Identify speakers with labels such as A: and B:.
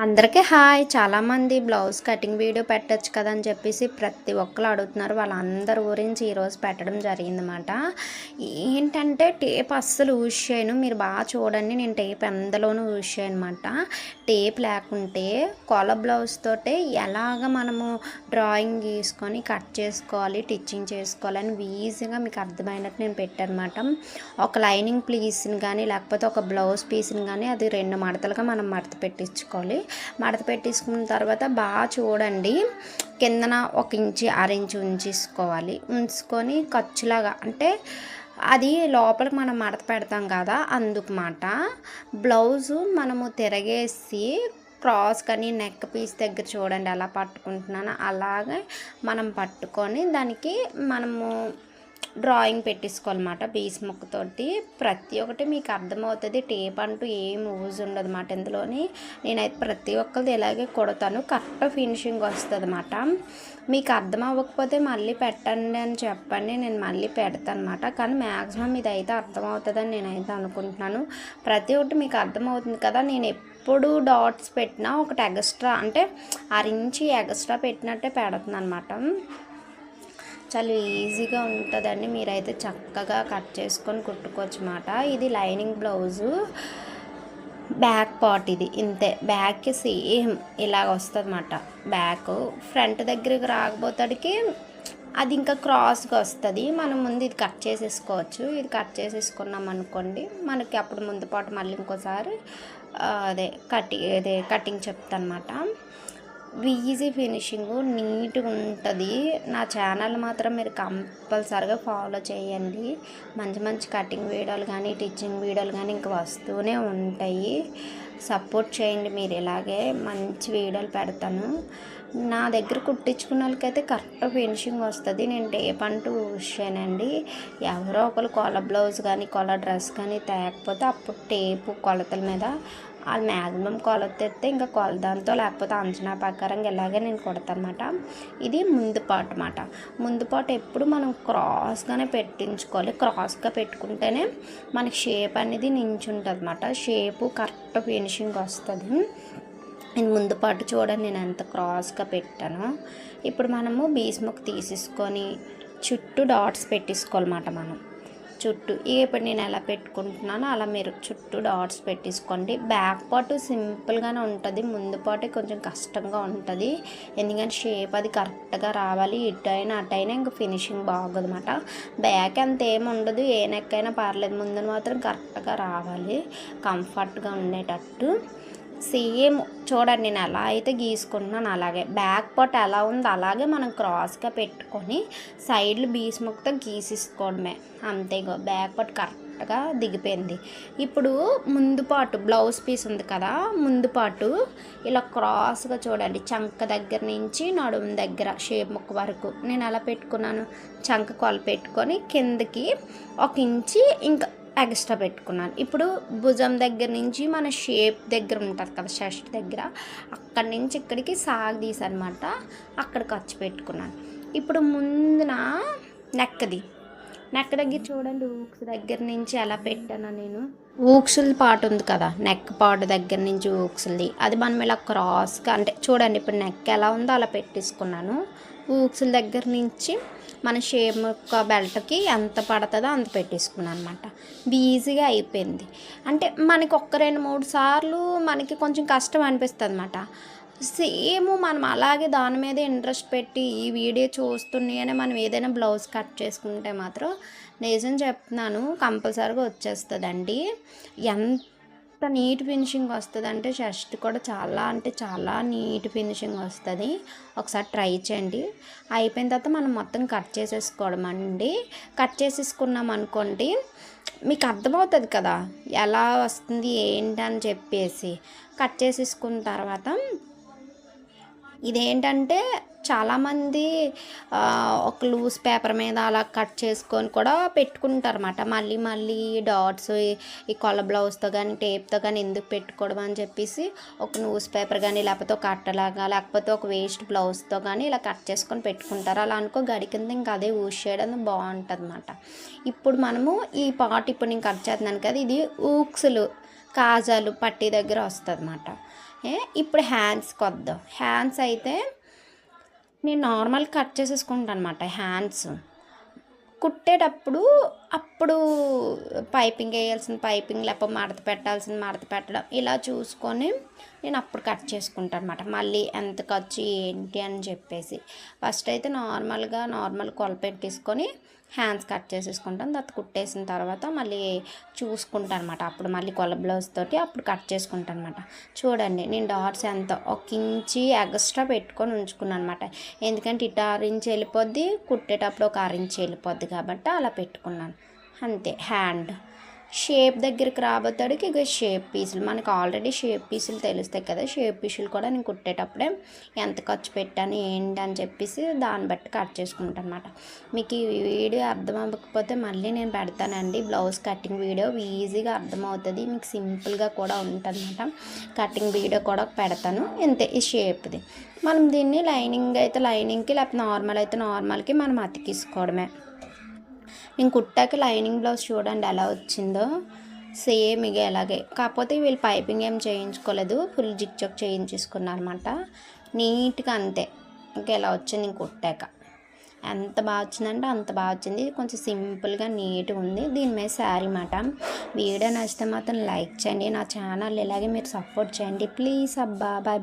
A: అందరికీ హాయ్. చాలామంది blouse cutting video పెట్టొచ్చు కదా అని చెప్పేసి ప్రతి ఒక్కరు అడుగుతున్నారు. వాళ్ళందరి గురించి ఈరోజు పెట్టడం జరిగిందన్నమాట. ఏంటంటే టేప్ అస్సలు యూజ్ చేయను. మీరు బాగా చూడండి, నేను టేప్ ఎందులోనూ యూజ్ చేయనమాట. టేప్ లేకుంటే కొల బ్లౌజ్ తోటే ఎలాగ మనము డ్రాయింగ్ గీసుకొని కట్ చేసుకోవాలి, టిచ్చింగ్ చేసుకోవాలని ఈజీగా మీకు అర్థమైనట్టు నేను పెట్టానమాట. ఒక లైనింగ్ పీస్ని కానీ లేకపోతే ఒక బ్లౌజ్ పీస్ని కానీ అది 2 మడతలుగా మనం మడత పెట్టించుకోవాలి. మడత పెట్టేసుకున్న తర్వాత బాగా చూడండి, కిందన 1 ఇంచు 1/2 ఇంచు ఉంచేసుకోవాలి. ఉంచుకొని ఖర్చులాగా అంటే అది లోపలికి మనం మడత పెడతాం కదా, అందుకు మాట బ్లౌజు మనము తిరగేసి క్రాస్ కానీ నెక్ పీస్ దగ్గర చూడండి ఎలా పట్టుకుంటున్నాను, అలాగే మనం పట్టుకొని దానికి మనము డ్రాయింగ్ పెట్టేసుకోవాలన్నమాట. పీస్ ముక్కతోటి ప్రతి ఒక్కటి మీకు అర్థమవుతుంది. టేప్ అంటూ ఏం యూజ్ ఉండదు అన్నమాట ఇందులోని. నేనైతే ప్రతి ఒక్కరిది ఇలాగే కొడతాను, కరెక్ట్ ఫినిషింగ్ వస్తుంది అన్నమాట. మీకు అర్థం అవ్వకపోతే మళ్ళీ పెట్టండి అని చెప్పండి, నేను మళ్ళీ పెడతాను అన్నమాట. కానీ మ్యాక్సిమం ఇదైతే అర్థమవుతుందని నేనైతే అనుకుంటున్నాను. ప్రతి ఒక్కటి మీకు అర్థమవుతుంది కదా. నేను ఎప్పుడు డాట్స్ పెట్టినా ఒకటి ఎక్స్ట్రా అంటే 1/2 ఇంచు ఎక్స్ట్రా పెట్టినట్టే పెడుతున్నాను అన్నమాట. చాలా ఈజీగా ఉంటుందండి. మీరైతే చక్కగా కట్ చేసుకొని కుట్టుకోవచ్చు అన్నమాట. ఇది లైనింగ్ బ్లౌజు బ్యాక్ పార్ట్, ఇది ఇంతే. బ్యాక్కి సేమ్ ఇలాగ వస్తుంది అన్నమాట. బ్యాక్ ఫ్రంట్ దగ్గరికి రాకపోతాడికి అది ఇంకా క్రాస్గా వస్తుంది. మనం ముందు ఇది కట్ చేసేసుకోవచ్చు. ఇది కట్ చేసేసుకున్నాం అనుకోండి, మనకి అప్పుడు ముందు పాటు మళ్ళీ ఇంకోసారి కటింగ్ చెప్తాను అన్నమాట. ఈజీ ఫినిషింగ్ నీట్గా ఉంటుంది. నా ఛానల్ మాత్రం మీరు కంపల్సరిగా ఫాలో చేయండి. మంచి మంచి కటింగ్ వీడియోలు కానీ టిచ్చింగ్ వీడియోలు కానీ ఇంక వస్తూనే ఉంటాయి. సపోర్ట్ చేయండి. మీరు ఇలాగే మంచి వీడియోలు పెడతాను. నా దగ్గర కుట్టించుకున్న వాళ్ళకైతే కరెక్ట్ ఫినిషింగ్ వస్తుంది. నేను టేప్ అంటూ యూజ్ చేయనండి. ఎవరో ఒకరు కొల బ్లౌజ్ కానీ కొల డ్రెస్ కానీ తేకపోతే అప్పుడు టేపు కొలతల మీద వాళ్ళు మ్యాక్సిమం కొలత ఎత్తే ఇంకా దాంతో లేకపోతే అంచనా ప్రకారంగా ఇలాగే నేను కొడతానమాట. ఇది ముందు పార్ట్ అన్నమాట. ముందు పార్ట్ ఎప్పుడు మనం క్రాస్గానే పెట్టించుకోవాలి. క్రాస్గా పెట్టుకుంటేనే మనకి షేప్ అనేది నించుంటుంది అన్నమాట. షేపు కరెక్ట్ ఫినిషింగ్ వస్తుంది. నేను ముందు పాటు చూడండి నేను ఎంత క్రాస్గా పెట్టాను. ఇప్పుడు మనము బీస్ ముక్క తీసేసుకొని చుట్టూ డాట్స్ పెట్టేసుకోవాలన్నమాట. మనం చుట్టూ ఇప్పుడు నేను ఎలా పెట్టుకుంటున్నానో అలా మీరు చుట్టూ డాట్స్ పెట్టేసుకోండి. బ్యాక్ పార్ట్ సింపుల్గానే ఉంటుంది, ముందు పార్ట్ కొంచెం కష్టంగా ఉంటుంది. ఎందుకంటే షేప్ అది కరెక్ట్గా రావాలి. ఇటైనా అటైనా ఇంకా ఫినిషింగ్ బాగోదు అన్నమాట. బ్యాక్ అంత ఏమి ఉండదు, ఏ నెక్ అయినా పర్లేదు, ముందు మాత్రం కరెక్ట్గా రావాలి, కంఫర్ట్గా ఉండేటట్టు. సేమ్ చూడండి నేను ఎలా అయితే గీసుకుంటున్నాను అలాగే బ్యాక్ పార్ట్ ఎలా ఉందో అలాగే మనం క్రాస్గా పెట్టుకొని సైడ్లు బీస్ ముక్కతో గీసేసుకోవడమే, అంతే. బ్యాక్ పార్ట్ కరెక్ట్గా దిగిపోయింది. ఇప్పుడు ముందు పార్ట్ బ్లౌజ్ పీస్ ఉంది కదా, ముందు పార్ట్ ఇలా క్రాస్గా చూడండి, చంక దగ్గర నుంచి నడుము దగ్గర షేప్ ముక్క వరకు నేను ఎలా పెట్టుకున్నాను, చంక కొల పెట్టుకొని కిందకి 1 ఇంచి ఇంకా ఎక్స్ట్రా పెట్టుకున్నాను. ఇప్పుడు భుజం దగ్గర నుంచి మన షేప్ దగ్గర ఉంటుంది కదా, షస్ట్ దగ్గర, అక్కడి నుంచి ఇక్కడికి సాగు తీసనమాట, అక్కడ ఖర్చు పెట్టుకున్నాను. ఇప్పుడు ముందున నెక్ దగ్గర చూడండి, ఊక్స్ దగ్గర నుంచి ఎలా పెట్టాను నేను. ఊక్సుల పార్ట్ ఉంది కదా, నెక్ పార్ట్ దగ్గర నుంచి ఊక్సులది, అది మనం ఇలా క్రాస్గా అంటే చూడండి ఇప్పుడు నెక్ ఎలా ఉందో అలా పెట్టేసుకున్నాను. ఊక్సుల దగ్గర నుంచి మన షేప్ యొక్క బెల్ట్కి ఎంత పడుతుందో అంత పెట్టేసుకున్నాను అనమాట. ఈజీగా అయిపోయింది. అంటే మనకి 1-2-3 సార్లు మనకి కొంచెం కష్టం అనిపిస్తుంది అనమాట. సేమ్ మనం అలాగే దాని మీద ఇంట్రెస్ట్ పెట్టి ఈ వీడియో చూస్తున్నాయని మనం ఏదైనా బ్లౌజ్ కట్ చేసుకుంటే మాత్రం నిజం చెప్తున్నాను కంపల్సరీగా వచ్చేస్తుందండి. ఎంత నీట్ ఫినిషింగ్ వస్తుంది అంటే చెస్ట్ కూడా చాలా అంటే చాలా నీట్ ఫినిషింగ్ వస్తుంది. ఒకసారి ట్రై చేయండి. అయిపోయిన తర్వాత మనం మొత్తం కట్ చేసేసుకోవడం అండి. కట్ చేసేసుకున్నాం అనుకోండి, మీకు అర్థమవుతుంది కదా ఎలా వస్తుంది ఏంటని చెప్పేసి. కట్ చేసేసుకున్న తర్వాత ఇదేంటంటే చాలామంది ఒక లూజ్ పేపర్ మీద అలా కట్ చేసుకొని కూడా పెట్టుకుంటారన్నమాట. మళ్ళీ డాట్స్ ఈ కొల బ్లౌజ్తో కానీ టేప్తో కానీ ఎందుకు పెట్టుకోవడం అని చెప్పేసి ఒక న్యూస్ పేపర్ కానీ లేకపోతే ఒక అట్టలాగా లేకపోతే ఒక వేస్ట్ బ్లౌజ్తో కానీ ఇలా కట్ చేసుకొని పెట్టుకుంటారు. అలా అనుకో గడి కింద ఇంకా అదే యూజ్ చేయడం బాగుంటుంది అన్నమాట. ఇప్పుడు మనము ఈ పార్ట్ ఇప్పుడు నేను కట్ చేస్తున్నాను కదా, ఇది ఊక్సులు కాజాలు పట్టీ దగ్గర వస్తుంది అన్నమాట. ఇప్పుడు హ్యాండ్స్కి వద్దాం. హ్యాండ్స్ అయితే నేను నార్మల్ కట్ చేసేసుకుంటాను అనమాట. హ్యాండ్స్ కుట్టేటప్పుడు అప్పుడు పైపింగ్ వేయాల్సిన పైపింగ్, లేకపోతే మడత పెట్టాల్సిన మడత పెట్టడం ఇలా చూసుకొని నేను అప్పుడు కట్ చేసుకుంటాను అనమాట. మళ్ళీ ఎంత ఖర్చు ఏంటి అని చెప్పేసి ఫస్ట్ అయితే నార్మల్ కొలపెట్టేసుకొని హ్యాండ్స్ కట్ చేసేసుకుంటాను. తర్వాత కుట్టేసిన తర్వాత మళ్ళీ చూసుకుంటాను అనమాట. అప్పుడు మళ్ళీ కొల బ్లౌజ్ తోటి అప్పుడు కట్ చేసుకుంటాను అనమాట. చూడండి నేను డాట్స్ ఎంత 1 ఇంచి ఎక్స్ట్రా పెట్టుకొని ఉంచుకున్నాను అనమాట. ఎందుకంటే ఇటు 6 ఇంచ్ వెళ్ళిపోద్ది, కుట్టేటప్పుడు ఒక 6 ఇంచ్ వెళ్ళిపోద్ది కాబట్టి అలా పెట్టుకున్నాను అంతే. హ్యాండ్ షేప్ దగ్గరికి రాబోతాడికి ఇక షేప్ పీసులు మనకు ఆల్రెడీ షేప్ పీసులు తెలుస్తాయి కదా. షేప్ పీసులు కూడా నేను కుట్టేటప్పుడే ఎంత ఖర్చు పెట్టాను ఏంటి అని చెప్పేసి దాన్ని బట్టి కట్ చేసుకుంటాను అనమాట. మీకు ఈ వీడియో అర్థం అవ్వకపోతే మళ్ళీ నేను పెడతానండి. బ్లౌజ్ కటింగ్ వీడియో ఈజీగా అర్థమవుతుంది, మీకు సింపుల్గా కూడా ఉంటుంది అనమాట. కటింగ్ వీడియో కూడా పెడతాను. ఇంతే ఈ షేప్ది. మనం దీన్ని లైనింగ్ అయితే లైనింగ్కి, లేకపోతే నార్మల్ అయితే నార్మల్కి మనం అతికిసుకోవడమే. నేను కుట్టాక లైనింగ్ బ్లౌజ్ చూడండి ఎలా వచ్చిందో, సేమ్ ఇక అలాగే. కాకపోతే వీళ్ళు పైపింగ్ ఏం చేయించుకోలేదు, ఫుల్ జిగ్ జాగ్ చేయించుకున్నారు అనమాట. నీట్గా అంతే ఇంకా ఎలా వచ్చింది నేను కుట్టాక. ఎంత బాగా వచ్చిందంటే అంత బాగా వచ్చింది. కొంచెం సింపుల్గా నీట్గా ఉంది. దీని మీద శారీ మాట. వీడియో నచ్చితే మాత్రం లైక్ చేయండి. నా ఛానల్ ఇలాగే మీరు సపోర్ట్ చేయండి ప్లీజ్. అబ్బా బాయ్ బాయ్.